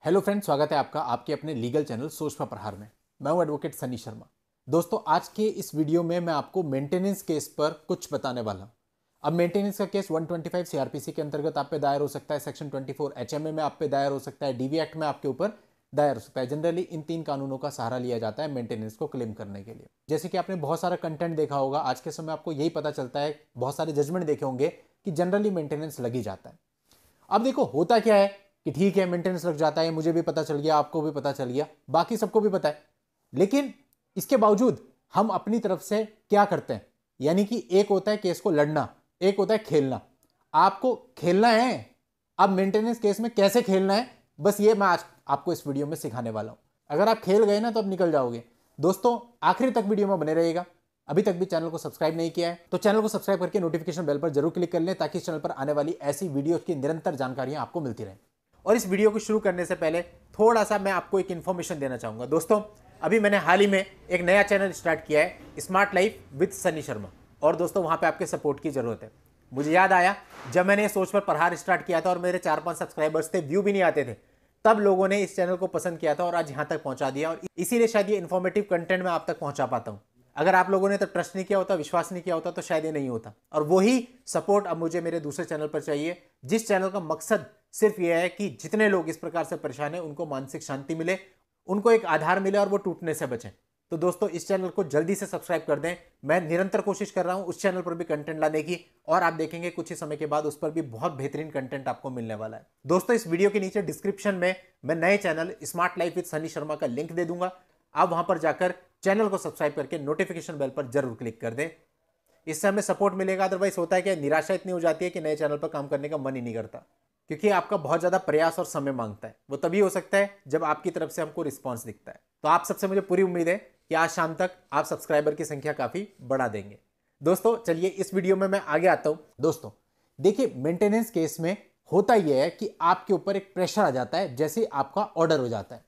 Hello friends, स्वागत है आपका आपके अपने लीगल चैनल सोच पर प्रहार में। मैं हूं एडवोकेट सनी शर्मा। दोस्तों, आज के इस वीडियो में मैं आपको मेंटेनेंस केस पर कुछ बताने वाला हूं। अब मेंटेनेंस का केस 125 सीआरपीसी के अंतर्गत आप पे दायर हो सकता है, सेक्शन 24 एचएमए में आप पे दायर हो सकता है, डीवी एक्ट में आपके ऊपर दायर हो सकता है। जनरली इन तीन कानूनों का सहारा लिया जाता है मेंटेनेंस को क्लेम करने के लिए। जैसे कि आपने बहुत सारा कंटेंट देखा होगा, आज के समय आपको यही पता चलता है, बहुत सारे जजमेंट देखे होंगे कि जनरली मेंटेनेंस लग ही जाता है। अब देखो, होता क्या है कि ठीक है, मेंटेनेंस लग जाता है, मुझे भी पता चल गया, आपको भी पता चल गया, बाकी सबको भी पता है। लेकिन इसके बावजूद हम अपनी तरफ से क्या करते हैं, यानी कि एक होता है केस को लड़ना, एक होता है खेलना। आपको खेलना है। अब मेंटेनेंस केस में कैसे खेलना है, बस ये मैं आज आपको इस वीडियो में सिखाने वाला हूं। अगर आप खेल गए ना तो अब निकल जाओगे। दोस्तों, आखिरी तक वीडियो में बने रहिएगा। अभी तक भी चैनल को सब्सक्राइब नहीं किया है तो चैनल को सब्सक्राइब करके नोटिफिकेशन बेल पर जरूर क्लिक कर लें, ताकि इस चैनल पर आने वाली ऐसी वीडियोस की निरंतर जानकारियां आपको मिलती रहें। और इस वीडियो को शुरू करने से पहले थोड़ा सा मैं आपको एक इन्फॉर्मेशन देना चाहूंगा। दोस्तों, अभी मैंने हाल ही में एक नया चैनल स्टार्ट किया है, smart life with Sunny Sharma. और दोस्तों, वहां पे आपके सपोर्ट की जरूरत है। मुझे याद आया, जब मैंने सोच पर प्रहार स्टार्ट किया था और मेरे 4-5 सब्सक्राइबर्स थे, व्यू भी नहीं आते थे, तब लोगों ने इस चैनल को पसंद किया था और आज यहां तक पहुंचा दिया। और इसीलिए शायद ये इन्फॉर्मेटिव कंटेंट मैं आप तक पहुंचा पाता हूं। अगर आप लोगों ने तो ट्रस्ट नहीं किया होता, विश्वास नहीं किया होता, तो शायद ये नहीं होता। और वही सपोर्ट अब मुझे मेरे दूसरे चैनल पर चाहिए, जिस चैनल का मकसद सिर्फ यह है कि जितने लोग इस प्रकार से परेशान हैं उनको मानसिक शांति मिले, उनको एक आधार मिले और वो टूटने से बचें। तो दोस्तों, इस चैनल को जल्दी से सब्सक्राइब कर दें। मैं निरंतर कोशिश कर रहा हूं उस चैनल पर भी कंटेंट लाने की, और आप देखेंगे कुछ ही समय के बाद उस पर भी बहुत बेहतरीन कंटेंट आपको मिलने वाला है। दोस्तों, इस वीडियो के नीचे डिस्क्रिप्शन में मैं नए channel smart life with Sunny Sharma का लिंक दे दूंगा। आप वहां पर जाकर चैनल को सब्सक्राइब करके नोटिफिकेशन बेल पर जरूर क्लिक कर दें। इससे हमें सपोर्ट मिलेगा। अदरवाइज होता है कि निराशा इतनी हो जाती है कि नए चैनल पर काम करने का मन ही नहीं करता, क्योंकि आपका बहुत ज्यादा प्रयास और समय मांगता है। वो तभी हो सकता है जब आपकी तरफ से हमको रिस्पॉन्स दिखता है। तो आप सबसे मुझे पूरी उम्मीद है कि आज शाम तक आप सब्सक्राइबर की संख्या काफी बढ़ा देंगे। दोस्तों, चलिए इस वीडियो में मैं आगे आता हूं। दोस्तों देखिए, मेंटेनेंस केस में होता यह है कि आपके ऊपर एक प्रेशर आ जाता है जैसे आपका ऑर्डर हो जाता है।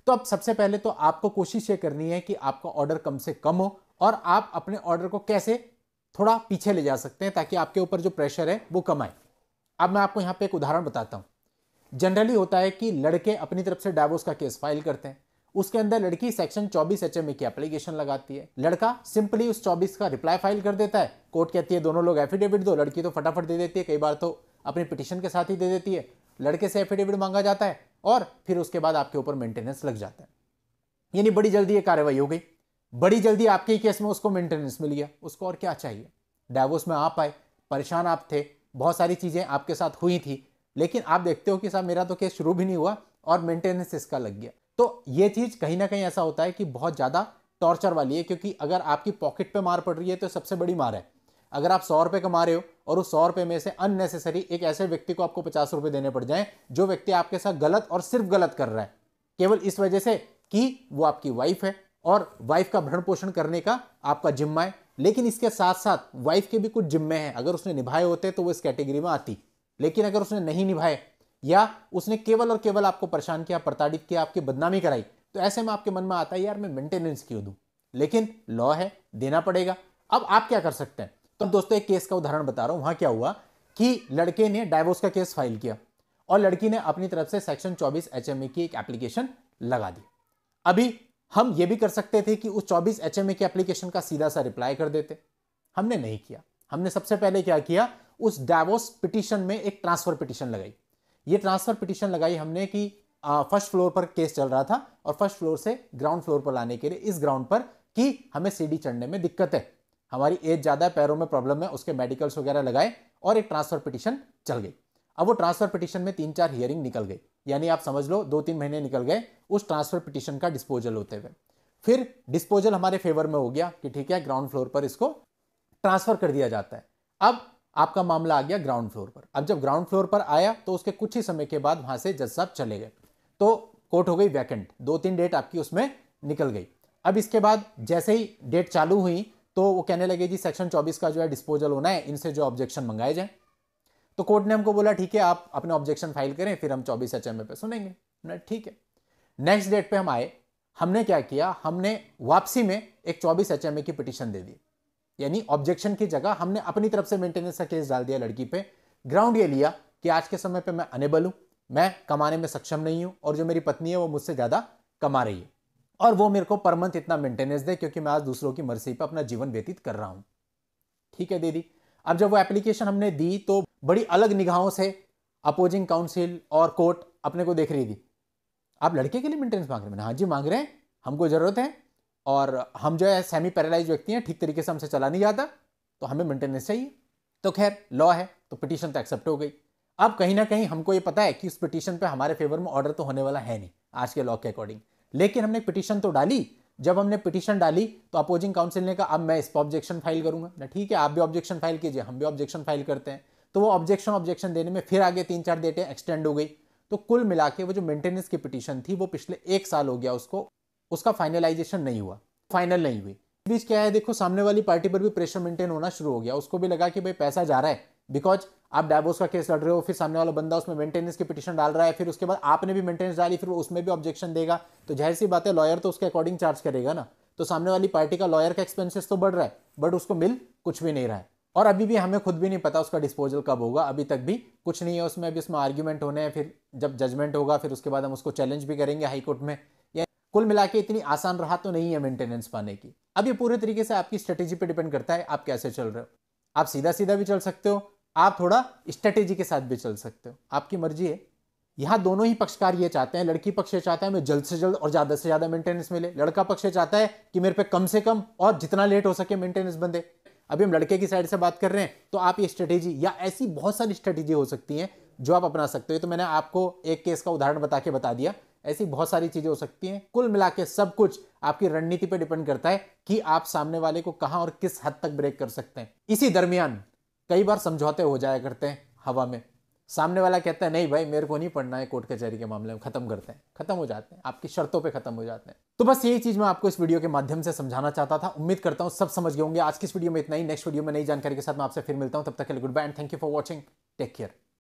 तो अब सबसे पहले तो आपको कोशिश ये करनी है कि आपका ऑर्डर कम से कम हो, और आप अपने ऑर्डर को कैसे थोड़ा पीछे ले जा सकते हैं ताकि आपके ऊपर जो प्रेशर है वो कम आए। अब मैं आपको यहां पे एक उदाहरण बताता हूं। जनरली होता है कि लड़के अपनी तरफ से डाइवोर्स का केस फाइल करते हैं। उसके अंदर लड़की सेक्शन 24 एचएमए की एप्लीकेशन लगाती है। लड़का सिंपली उस 24 का रिप्लाई फाइल कर देता है। कोर्ट कहती है दोनों लोग एफिडेविट दो। लड़की तो फटाफट दे देती है, कई बार तो अपनी पिटीशन के साथ ही दे देती है। लड़के से एफिडेविट मांगा जाता है और फिर उसके बाद आपके ऊपर मेंटेनेंस लग जाता है। यानी बड़ी जल्दी ये कार्रवाई हो गई, बड़ी जल्दी आपके केस में उसको मेंटेनेंस मिल गया। उसको और क्या चाहिए। डाइवोर्स में आप आए, परेशान आप थे, बहुत सारी चीजें आपके साथ हुई थी, लेकिन आप देखते हो कि साहब मेरा तो केस शुरू भी नहीं हुआ और मेंटेनेंस इसका लग गया। तो ये चीज कहीं ना कहीं ऐसा होता है कि बहुत ज्यादा टॉर्चर वाली है, क्योंकि अगर आपकी पॉकेट पे मार पड़ रही है तो सबसे बड़ी मार है। अगर आप 100 रुपए कमा रहे हो और उस 100 रुपए में से अननेसेसरी एक ऐसे व्यक्ति को आपको 50 रुपए देने पड़ जाए, जो व्यक्ति आपके साथ गलत और सिर्फ गलत कर रहा है, केवल इस वजह से कि वो आपकी वाइफ है और वाइफ का भरण पोषण करने का आपका जिम्मा है। लेकिन इसके साथ साथ वाइफ के भी कुछ जिम्मे हैं। अगर उसने निभाए होते तो वो इस कैटेगरी में आती, लेकिन अगर उसने नहीं निभाए या उसने केवल और केवल आपको परेशान किया, प्रताड़ित किया, आपकी बदनामी कराई, तो ऐसे में आपके मन में आता है यार मैं मेंटेनेंस क्यों दूं, लेकिन लॉ है, देना पड़ेगा। अब आप क्या कर सकते हैं। तो दोस्तों, एक केस का उदाहरण बता रहा हूं। वहां क्या हुआ कि लड़के ने डाइवोर्स का केस फाइल किया और लड़की ने अपनी तरफ से सेक्शन 24 एचएमए की एक एप्लीकेशन लगा दी। अभी हम यह भी कर सकते थे कि उस 24 एचएमए की एप्लीकेशन का सीधा सा रिप्लाई कर देते। हमने नहीं किया। हमने सबसे पहले क्या किया, उस डाइवोर्स पिटीशन में एक ट्रांसफर पिटीशन लगाई। ये ट्रांसफर पिटीशन लगाई हमने कि फर्स्ट फ्लोर पर केस चल रहा था और फर्स्ट फ्लोर से ग्राउंड फ्लोर पर लाने के लिए, इस ग्राउंड पर कि हमें सीढ़ी चढ़ने में दिक्कत है, हमारी एज ज्यादा है, पैरों में प्रॉब्लम है, उसके मेडिकल्स वगैरह लगाए और एक ट्रांसफर पिटीशन चल गई। अब वो ट्रांसफर पिटीशन में 3-4 हियरिंग निकल गई, यानी आप समझ लो 2-3 महीने निकल गए उस ट्रांसफर पिटीशन का डिस्पोजल होते हुए। फिर डिस्पोजल हमारे फेवर में हो गया कि ठीक है, ग्राउंड फ्लोर पर इसको ट्रांसफर कर दिया जाता है। अब आपका मामला आ गया ग्राउंड फ्लोर पर। अब जब ग्राउंड फ्लोर पर आया तो उसके कुछ ही समय के बाद वहां से जज साहब चले गए, तो कोर्ट हो गई वैकेंट। 2-3 डेट आपकी उसमें निकल गई। अब इसके बाद जैसे ही डेट चालू हुई तो वो कहने लगे जी सेक्शन 24 का जो है डिस्पोजल होना है, इनसे जो ऑब्जेक्शन मंगाए जाए। तो कोर्ट ने हमको बोला ठीक है, आप अपने ऑब्जेक्शन फाइल करें, फिर हम 24 एचएमए पे सुनेंगे। ठीक है। नेक्स्ट डेट पे हम आए। हमने क्या किया, हमने वापसी में एक 24 एचएमए की पिटीशन दे दी, यानी ऑब्जेक्शन की जगह हमने अपनी तरफ से मेंटेनेंस का केस डाल दिया लड़की पे। ग्राउंड ये लिया कि आज के समय पे मैं अनेबल हूं, मैं कमाने में सक्षम नहीं हूं और जो मेरी पत्नी है वो मुझसे ज्यादा कमा रही है और वो मेरे को पर मंथ इतना मेंटेनेंस दे, क्योंकि मैं आज दूसरों की मर्जी पर अपना जीवन व्यतीत कर रहा हूं। ठीक है दीदी। अब जब वो एप्लीकेशन हमने दी तो बड़ी अलग निगाहों से अपोजिंग काउंसिल और कोर्ट अपने को देख रही थी। आप लड़के के लिए मेंटेनेंस मांग रहे हैं? हाँ जी मांग रहे हैं, हमको जरूरत है और हम जो है सेमी पैरालाइज व्यक्ति हैं, ठीक तरीके से हमसे चला नहीं जाता, तो हमें मेंटेनेंस चाहिए। तो खैर लॉ है तो पिटीशन तो एक्सेप्ट हो गई। अब कहीं ना कहीं हमको ये पता है कि उस पिटीशन पे हमारे फेवर में ऑर्डर तो होने वाला है नहीं आज के लॉ के अकॉर्डिंग, लेकिन हमने पिटीशन तो डाली। जब हमने पिटीशन डाली तो अपोजिंग काउंसिल ने कहा अब मैं इस पर ऑब्जेक्शन फाइल करूंगा ना। ठीक है, आप भी ऑब्जेक्शन फाइल कीजिए, हम भी ऑब्जेक्शन फाइल करते हैं। तो वो ऑब्जेक्शन देने में फिर आगे 3-4 डेटें एक्सटेंड हो गई। तो कुल मिला के वो जो मेंटेनेंस की पिटीशन थी वो पिछले 1 साल हो गया उसका फाइनलाइजेशन नहीं हुआ, फाइनल नहीं हुई। बीच क्या है, देखो सामने वाली पार्टी पर भी प्रेशर मेंटेन होना शुरू हो गया। उसको भी लगा कि भाई पैसा जा रहा है, बिकॉज आप डाइवोर्स का केस लड़ रहे हो, फिर सामने वाला बंदा उसमें मेंटेनेंस की पिटीशन डाल रहा है, फिर उसके बाद आपने भी मेंटेनेंस डाली, फिर वो उसमें भी ऑब्जेक्शन देगा, तो जाहिर सी बात है लॉयर तो उसके अकॉर्डिंग चार्ज करेगा ना। तो सामने वाली पार्टी का लॉयर का एक्सपेंसेस तो बढ़ रहा है, बट उसको मिल कुछ भी नहीं रहा है। और अभी भी हमें खुद भी नहीं पता उसका डिस्पोजल कब होगा, अभी तक भी कुछ नहीं है उसमें। अभी उसमें आर्ग्यूमेंट होने हैं, फिर जब जजमेंट होगा फिर उसके बाद हम उसको चैलेंज भी करेंगे हाई कोर्ट में। कुल मिला के इतनी आसान राह तो नहीं है मेंटेनेंस पाने की। अब ये पूरे तरीके से आपकी स्ट्रेटेजी पे डिपेंड करता है आप कैसे चल रहे हो। आप सीधा सीधा भी चल सकते हो, आप थोड़ा स्ट्रेटेजी के साथ भी चल सकते हो, आपकी मर्जी है। यहां दोनों ही पक्षकार ये चाहते हैं, लड़की पक्ष ये चाहता है मैं जल्द से जल्द और ज्यादा से ज्यादा मेंटेनेंस मिले, लड़का पक्ष ये चाहता है कि मेरे पे कम से कम और जितना लेट हो सके मेंटेनेंस बंधे। अभी हम लड़के की साइड से बात कर रहे हैं, तो आप ये स्ट्रेटेजी या ऐसी बहुत सारी स्ट्रेटेजी हो सकती हैं जो आप अपना सकते हो। तो मैंने आपको एक केस का उदाहरण बता दिया, ऐसी बहुत सारी चीजें हो सकती हैं। कुल मिला के सब कुछ आपकी रणनीति पर डिपेंड करता है कि आप सामने वाले को कहां और किस हद तक ब्रेक कर सकते हैं। इसी दरमियान कई बार समझौते हो जाया करते हैं हवा में। सामने वाला कहता है नहीं भाई मेरे को नहीं पढ़ना है कोर्ट कचहरी के मामले में, खत्म करते हैं, खत्म हो जाते हैं, आपकी शर्तों पे खत्म हो जाते हैं। तो बस यही चीज मैं आपको इस वीडियो के माध्यम से समझाना चाहता था। उम्मीद करता हूं सब समझ गए होंगे। आज की इस वीडियो में इतना ही। नेक्स्ट वीडियो में नई जानकारी के साथ मैं आपसे फिर मिलता हूं, तब तक के लिए goodbye and thank you for watching. Take care.